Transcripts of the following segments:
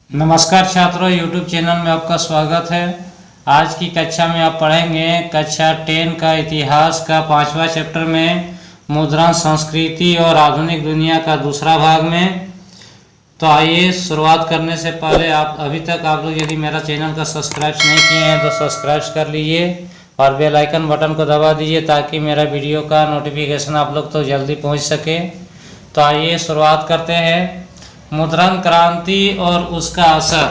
नमस्कार छात्रों, YouTube channel में आपका स्वागत है। आज की कक्षा में आप पढ़ेंगे कक्षा 10 का इतिहास का 5वां चैप्टर में मुद्रण संस्कृति और आधुनिक दुनिया का दूसरा भाग में। तो आइए शुरुआत करने से पहले अभी तक आप लोग यदि मेरा चैनल का सब्सक्राइब नहीं किए हैं तो सब्सक्राइब कर लीजिए और बेल आइकन बटन को दबा दीजिए ताकि मेरा वीडियो का नोटिफिकेशन आप लोग तो जल्दी पहुँच सके। तो आइए शुरुआत करते हैं। मुद्रण क्रांति और उसका असर।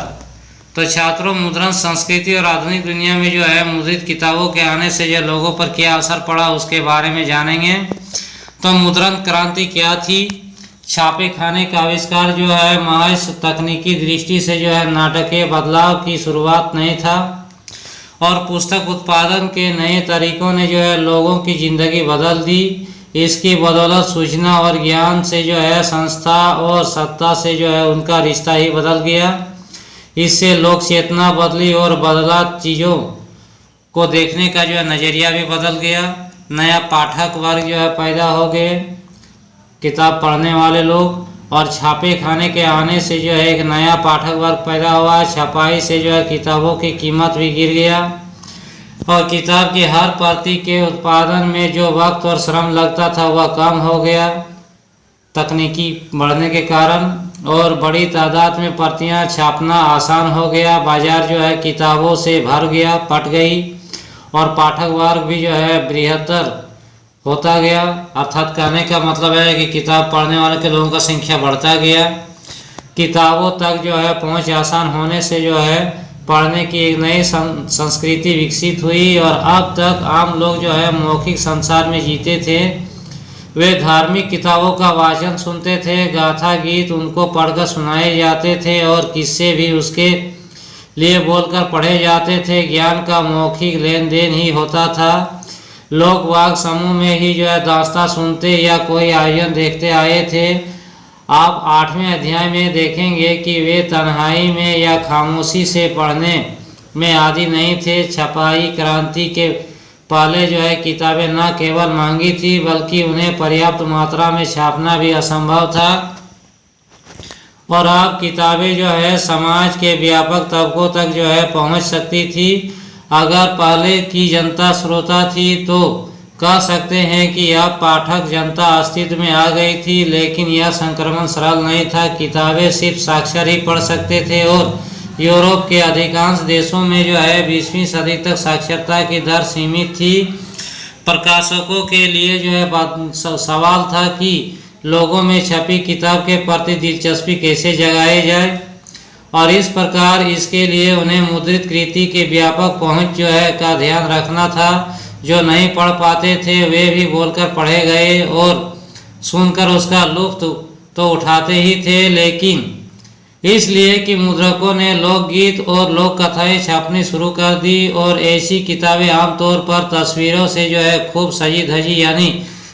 तो छात्रों, मुद्रण संस्कृति और आधुनिक दुनिया में जो है मुद्रित किताबों के आने से जो लोगों पर क्या असर पड़ा उसके बारे में जानेंगे। तो मुद्रण क्रांति क्या थी? छापे खाने का आविष्कार जो है महज तकनीकी दृष्टि से जो है नाटकीय बदलाव की शुरुआत नहीं था और पुस्तक उत्पादन के नए तरीकों ने जो है लोगों की जिंदगी बदल दी। इसकी बदौलत सूचना और ज्ञान से जो है संस्था और सत्ता से जो है उनका रिश्ता ही बदल गया। इससे लोक चेतना बदली और बदला चीज़ों को देखने का जो है नज़रिया भी बदल गया। नया पाठक वर्ग जो है पैदा हो गए, किताब पढ़ने वाले लोग, और छापे खाने के आने से जो है एक नया पाठक वर्ग पैदा हुआ। छपाई से जो है किताबों की कीमत भी गिर गया और किताब की हर प्रति के उत्पादन में जो वक्त और श्रम लगता था वह कम हो गया तकनीकी बढ़ने के कारण, और बड़ी तादाद में प्रतियां छापना आसान हो गया। बाजार जो है किताबों से भर गया, पट गई, और पाठक वर्ग भी जो है बृहत्तर होता गया। अर्थात कहने का मतलब है कि किताब पढ़ने वाले के लोगों का संख्या बढ़ता गया। किताबों तक जो है पहुँच आसान होने से जो है पढ़ने की एक नई संस्कृति विकसित हुई और अब तक आम लोग जो है मौखिक संसार में जीते थे। वे धार्मिक किताबों का वाचन सुनते थे, गाथा गीत उनको पढ़कर सुनाए जाते थे और किस्से भी उसके लिए बोलकर पढ़े जाते थे। ज्ञान का मौखिक लेन देन ही होता था। लोग वाग समूह में ही जो है दास्तां सुनते या कोई आयोजन देखते आए थे। आप 8वें अध्याय में देखेंगे कि वे तन्हाई में या खामोशी से पढ़ने में आदी नहीं थे। छपाई क्रांति के पहले जो है किताबें न केवल महंगी थी बल्कि उन्हें पर्याप्त मात्रा में छापना भी असंभव था, और अब किताबें जो है समाज के व्यापक तबकों तक जो है पहुंच सकती थी। अगर पहले की जनता श्रोता थी तो कह सकते हैं कि अब पाठक जनता अस्तित्व में आ गई थी, लेकिन यह संक्रमण सरल नहीं था। किताबें सिर्फ साक्षर ही पढ़ सकते थे और यूरोप के अधिकांश देशों में जो है 20वीं सदी तक साक्षरता की दर सीमित थी। प्रकाशकों के लिए जो है सवाल था कि लोगों में छपी किताब के प्रति दिलचस्पी कैसे जगाई जाए, और इस प्रकार इसके लिए उन्हें मुद्रित कृति के व्यापक पहुँच जो है का ध्यान रखना था। जो नहीं पढ़ पाते थे वे भी बोलकर पढ़े गए और सुनकर उसका लुत्फ तो उठाते ही थे, लेकिन इसलिए कि मुद्रकों ने लोकगीत और लोक कथाएं छापनी शुरू कर दी और ऐसी किताबें आमतौर पर तस्वीरों से जो है खूब सजी धजी यानी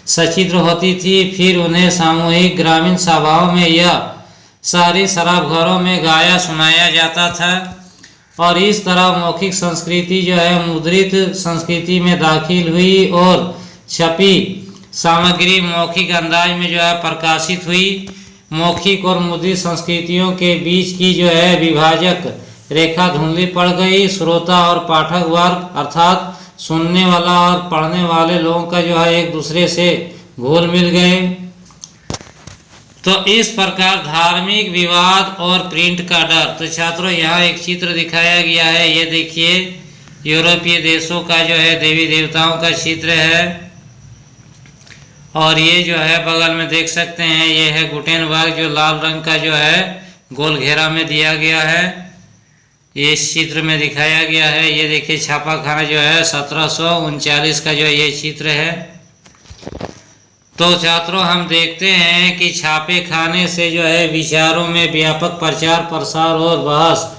सचित्र होती थी। फिर उन्हें सामूहिक ग्रामीण सभाओं में या शहरी शराब घरों में गाया सुनाया जाता था, और इस तरह मौखिक संस्कृति जो है मुद्रित संस्कृति में दाखिल हुई और छपी सामग्री मौखिक अंदाज में जो है प्रकाशित हुई। मौखिक और मुद्रित संस्कृतियों के बीच की जो है विभाजक रेखा धुंधली पड़ गई। श्रोता और पाठक वर्ग अर्थात सुनने वाला और पढ़ने वाले लोगों का जो है एक दूसरे से घुल मिल गए। तो इस प्रकार धार्मिक विवाद और प्रिंट का डर। तो छात्रों, यहाँ एक चित्र दिखाया गया है, ये देखिए यूरोपीय देशों का जो है देवी देवताओं का चित्र है, और ये जो है बगल में देख सकते हैं ये है गुटेनबर्ग जो लाल रंग का जो है गोल घेरा में दिया गया है, ये इस चित्र में दिखाया गया है। ये देखिए छापा खाना जो है 1739 का जो ये चित्र है। तो छात्रों, हम देखते हैं कि छापे खाने से जो है विचारों में व्यापक प्रचार प्रसार और बहस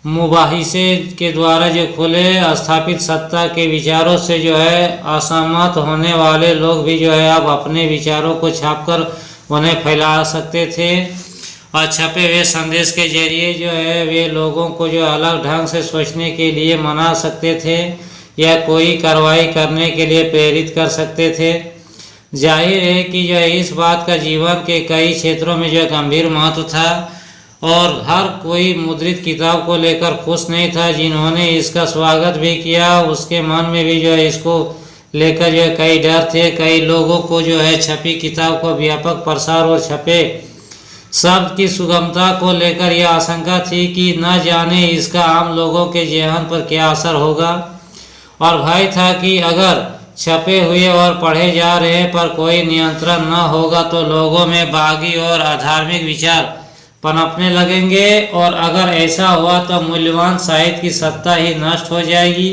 मुबाहिसे के द्वारा जो खुले स्थापित सत्ता के विचारों से जो है असहमत होने वाले लोग भी जो है अब अपने विचारों को छापकर उन्हें फैला सकते थे, और छपे हुए संदेश के जरिए जो है वे लोगों को जो अलग ढंग से सोचने के लिए मना सकते थे या कोई कार्रवाई करने के लिए प्रेरित कर सकते थे। जाहिर है कि जो इस बात का जीवन के कई क्षेत्रों में जो गंभीर महत्व था और हर कोई मुद्रित किताब को लेकर खुश नहीं था। जिन्होंने इसका स्वागत भी किया उसके मन में भी जो है इसको लेकर जो है कई डर थे। कई लोगों को जो है छपी किताब को व्यापक प्रसार और छपे शब्द की सुगमता को लेकर यह आशंका थी कि न जाने इसका आम लोगों के जेहन पर क्या असर होगा, और भय था कि अगर छपे हुए और पढ़े जा रहे पर कोई नियंत्रण न होगा तो लोगों में बागी और अधार्मिक विचार पनपने लगेंगे, और अगर ऐसा हुआ तो मूल्यवान साहित्य की सत्ता ही नष्ट हो जाएगी।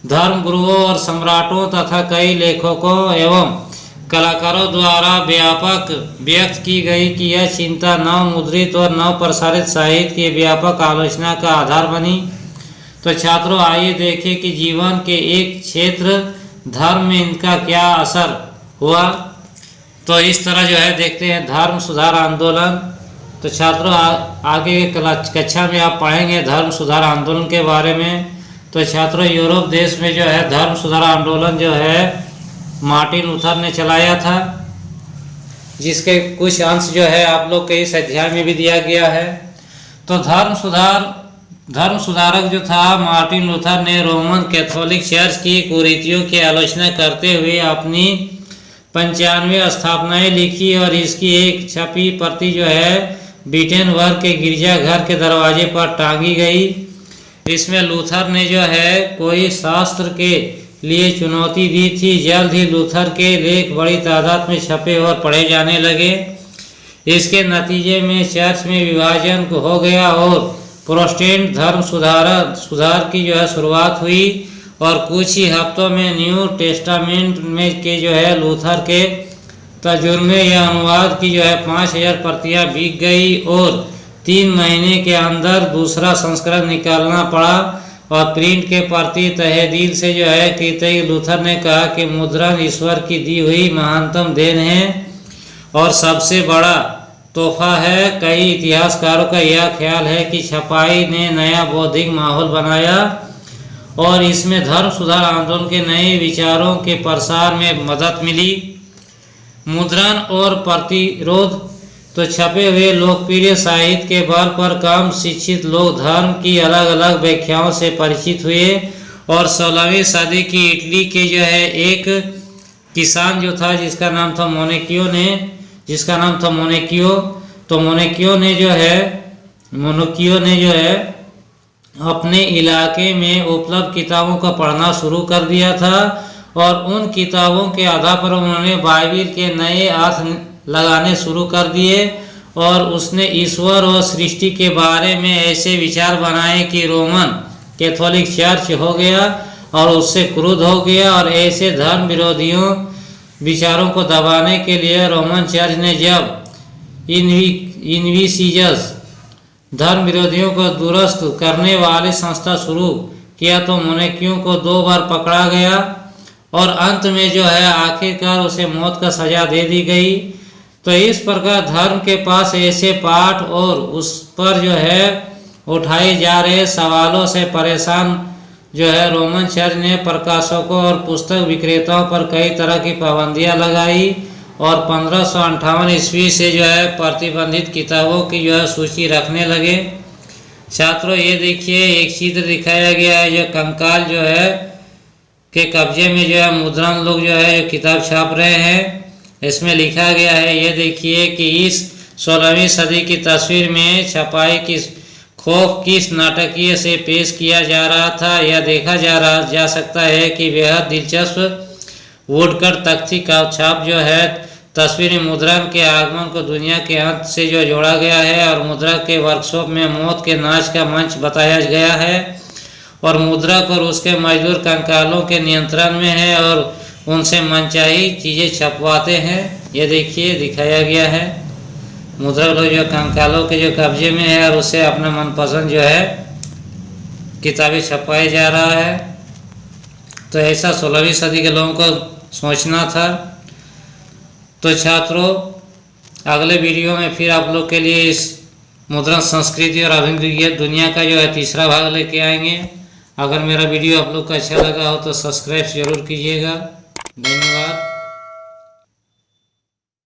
धर्म गुरुओं और सम्राटों तथा कई लेखकों एवं कलाकारों द्वारा व्यापक व्यक्त की गई कि यह चिंता नव मुद्रित और नव प्रसारित साहित्य की व्यापक आलोचना का आधार बनी। तो छात्रों, आइए देखें कि जीवन के एक क्षेत्र धर्म में इनका क्या असर हुआ। तो इस तरह जो है देखते हैं धर्म सुधार आंदोलन। तो छात्रों, आगे कक्षा में आप पढ़ेंगे धर्म सुधार आंदोलन के बारे में। तो छात्रों, यूरोप देश में जो है धर्म सुधार आंदोलन जो है मार्टिन लूथर ने चलाया था, जिसके कुछ अंश जो है आप लोग के इस अध्याय में भी दिया गया है। तो धर्म सुधारक जो था मार्टिन लूथर ने रोमन कैथोलिक चर्च की कुरीतियों की आलोचना करते हुए अपनी 95 स्थापनाएं लिखी, और इसकी एक छपी प्रति जो है विटेनबर्ग के गिरजाघर के दरवाजे पर टांगी गई। इसमें लूथर ने जो है कोई शास्त्र के लिए चुनौती दी थी। जल्द ही लूथर के लेख बड़ी तादाद में छपे और पढ़े जाने लगे। इसके नतीजे में चर्च में विभाजन हो गया और प्रोटेस्टेंट धर्म सुधार की जो है शुरुआत हुई, और कुछ ही हफ्तों में न्यू टेस्टामेंट में के जो है लूथर के तर्जुमे या अनुवाद की जो है 5000 प्रतियां बिक गई, और 3 महीने के अंदर दूसरा संस्करण निकालना पड़ा। और प्रिंट के प्रति तहे दिल से जो है कृतज्ञ लूथर ने कहा कि मुद्रण ईश्वर की दी हुई महानतम देन है और सबसे बड़ा तोहफा है। कई इतिहासकारों का यह ख्याल है कि छपाई ने नया बौद्धिक माहौल बनाया और इसमें धर्म सुधार आंदोलन के नए विचारों के प्रसार में मदद मिली। मुद्रण और प्रतिरोध। तो छपे हुए लोकप्रिय साहित्य के बल पर कम शिक्षित लोग धर्म की अलग अलग व्याख्याओं से परिचित हुए, और 16वीं सदी की इटली के जो है एक किसान जो था जिसका नाम था मोनेकियो तो मोनेकियो ने जो है अपने इलाके में उपलब्ध किताबों का पढ़ना शुरू कर दिया था, और उन किताबों के आधार पर उन्होंने बाइबिल के नए अर्थ लगाने शुरू कर दिए, और उसने ईश्वर और सृष्टि के बारे में ऐसे विचार बनाए कि रोमन कैथोलिक चर्च हो गया और उससे क्रुद्ध हो गया, और ऐसे धर्म विरोधियों विचारों को दबाने के लिए रोमन चर्च ने जब इनविसिजस धर्म विरोधियों को दुरुस्त करने वाली संस्था शुरू किया तो मोनेकियो को 2 बार पकड़ा गया, और अंत में जो है आखिरकार उसे मौत का सजा दे दी गई। तो इस प्रकार धर्म के पास ऐसे पाठ और उस पर जो है उठाए जा रहे सवालों से परेशान जो है रोमन चर्च ने प्रकाशकों और पुस्तक विक्रेताओं पर कई तरह की पाबंदियां लगाई, और 1558 ईस्वी से जो है प्रतिबंधित किताबों की जो है सूची रखने लगे। छात्रों, ये देखिए एक चित्र दिखाया गया है जो कंकाल जो है के कब्जे में जो है मुद्रण लोग जो है जो किताब छाप रहे हैं। इसमें लिखा गया है, ये देखिए कि इस 16वीं सदी की तस्वीर में छपाई की खौफ किस नाटकीय से पेश किया जा रहा था। यह देखा जा सकता है कि बेहद दिलचस्प वुडकट तख्ती का छाप जो है तस्वीर मुद्रण के आगमन को दुनिया के अंत से जो जोड़ा गया है, और मुद्रा के वर्कशॉप में मौत के नाच का मंच बताया गया है, और मुद्रक और उसके मजदूर कंकालों के नियंत्रण में है और उनसे मनचाही चीज़ें छपवाते हैं। ये देखिए दिखाया गया है मुद्रक लोग जो कंकालों के जो कब्जे में है और उससे अपना मनपसंद जो है किताबें छपवाया जा रहा है। तो ऐसा 16वीं सदी के लोगों को सोचना था। तो छात्रों, अगले वीडियो में फिर आप लोग के लिए इस मुद्रण संस्कृति और आधुनिक दुनिया का जो है तीसरा भाग लेके आएंगे। अगर मेरा वीडियो आप लोग को अच्छा लगा हो तो सब्सक्राइब जरूर कीजिएगा। धन्यवाद।